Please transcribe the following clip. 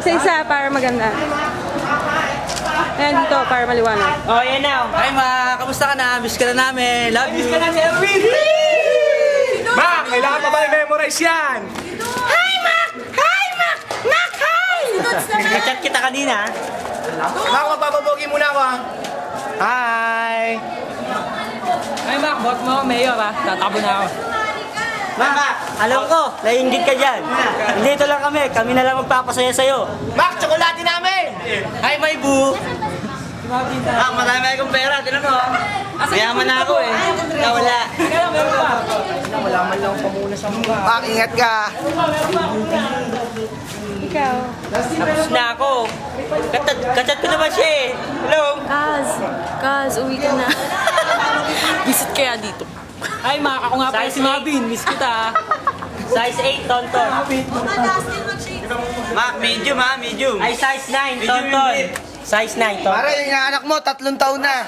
Isa-isa para maganda. Ayan dito para maliwanag. Oh, yan na. Ay, ma, kamusta ka na? Miss ka na namin. Love you. Miss ka na si Erwin. Mac, kailangan pa ba i-memorize yan? Nag-chat kita kanina. Mac, magpapabogi muna ako ha. Hi! Ay, Mac, bot mo, mayor ha. Tatakbo na ako. Mama, alam ko, naiingit ka dyan. Dito lang kami, kami na lang magpapasaya sa'yo. Mac, tsokolate namin! Hi, my boo! Mac, marami akong pera, tinan mo. Mayaman na ako eh. Nawala. Kaya lang, meron pa. Mac, ingat ka. Ikaw. Tapos na ako. Kachat ko naman siya eh. Hello? Kaz, uwi ka na. Visit kaya dito. Ay, Mac, ako nga pala si Mabin. Miss kita. Size 8, tonton. Mac, medium ha, medium. Ay, size 9, tonton. Size 9, tonton. Pare, yung anak mo, 3 taon na.